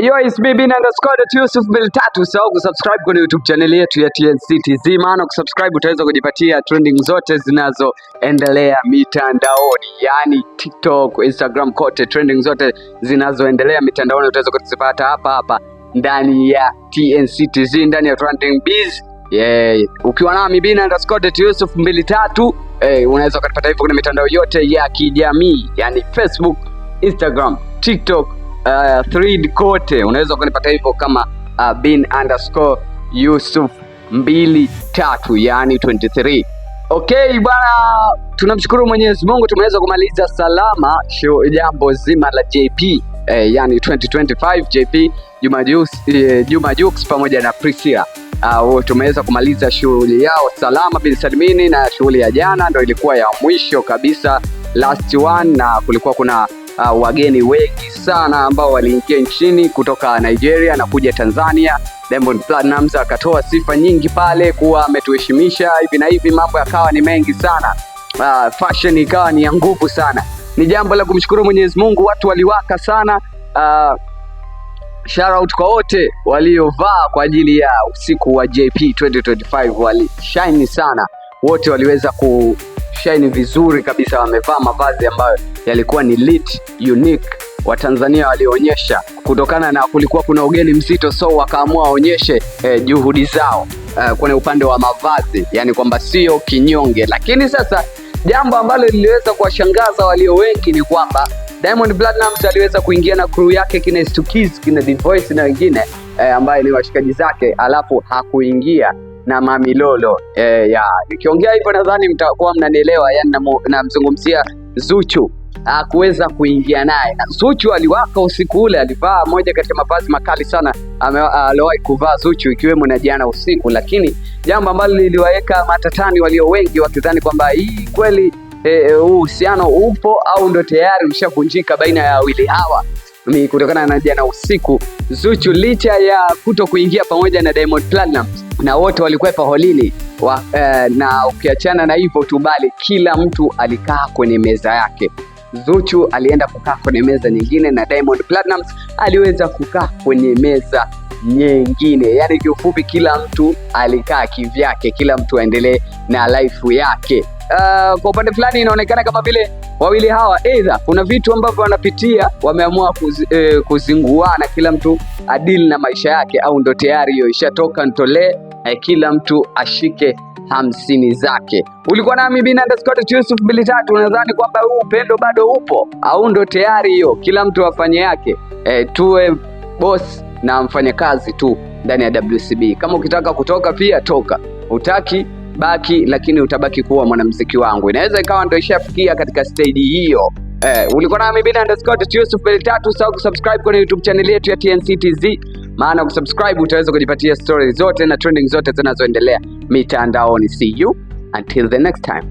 Yo, it's me Bin_Yusuf 23. Usahau kusubscribe kwenye YouTube channel yetu ya TNCTZ, maana kusubscribe utaweza kujipatia trending zote zinazoendelea mitandaoni, yani TikTok, Instagram, kote trending zote zinazoendelea mitandaoni utaweza kuzipata hapa ndani ya TNCTZ, ndani ya Trending Biz. Ukiwa nami Bin_Yusuf 23, unaweza kupata hivyo kwenye mitandao yote ya kijamii, yani Facebook, Instagram, TikTok, thread kote unaweza kunipata hivyo kama Bin_Yusuf 23, yani 23. Okay bwana, tunamshukuru Mwenyezi Mungu tumeweza kumaliza salama jambo zima la JP, yani 2025 JP, Juma Jux pamoja na Priscilla. Tumeweza kumaliza shughuli yao salama bin salimini, na shughuli ya jana ndio ilikuwa ya mwisho kabisa, last one, na kulikuwa kuna wageni wengi sana ambao waliingia nchini kutoka Nigeria na kuja Tanzania. Diamond Platnumz akatoa sifa nyingi pale kuwa ametuheshimisha hivi na hivi, mambo yakawa ni mengi sana, fashion ikawa ni ya nguvu sana. Ni jambo la kumshukuru Mwenyezi Mungu, watu waliwaka sana. Shout out kwa wote waliovaa kwa ajili ya usiku wa JP 2025, walishine sana, wote waliweza kushine vizuri kabisa, wamevaa mavazi ambayo yalikuwa ni lit, unique. Watanzania walionyesha kutokana na kulikuwa kuna ugeni mzito, so wakaamua waonyeshe juhudi zao kwenye upande wa mavazi, yani kwamba sio kinyonge. Lakini sasa jambo ambalo liliweza kuwashangaza walio wengi ni kwamba Diamond Platnumz aliweza kuingia na crew yake kina Stukiz, kina Divoice na wengine ambaye ni washikaji zake, alafu hakuingia na Mami Lolo. Nikiongea hivyo nadhani mtakuwa mnanielewa, yani namzungumzia Zuchu. Hakuweza kuingia naye, na Zuchu aliwaka usiku ule, alivaa moja kati ya mavazi makali sana aliwahi kuvaa Zuchu, ikiwemo na jana usiku. Lakini jambo ambalo liliwaweka matatani walio wengi, wakidhani kwamba hii kweli uhusiano upo au ndo tayari ushavunjika baina ya wawili hawa, ni kutokana na jana usiku Zuchu licha ya kuto kuingia pamoja na Diamond Platnumz, na wote walikwepa holini na ukiachana na hivyo tu, bali kila mtu alikaa kwenye meza yake. Zuchu alienda kukaa kwenye meza nyingine na Diamond Platnumz aliweza kukaa kwenye meza nyingine, yani kiufupi kila mtu alikaa kivyake, kila mtu aendelee na life yake. Kwa upande fulani inaonekana kama vile wawili hawa either kuna vitu ambavyo wanapitia, wameamua kuzinguana, kila mtu adili na maisha yake, au ndo tayari hiyo ishatoka ntolee, kila mtu ashike 50 zake. Ulikuwa nami Bin_Yusuf 23. Unadhani kwamba huu upendo bado upo au ndo tayari hiyo kila mtu afanye yake? Tuwe boss na mfanyakazi tu ndani ya WCB. Kama ukitaka kutoka pia toka, utaki baki, lakini utabaki kuwa mwanamuziki wangu. Inaweza ikawa ndio ishafikia katika stage hiyo. Ulikuwa nami Bin_Yusuf 23. Usahau kusubscribe kwenye YouTube channel yetu ya TNCTZ, maana kusubscribe utaweza kujipatia stories zote na trending zote zinazoendelea mitandaoni. See you until the next time.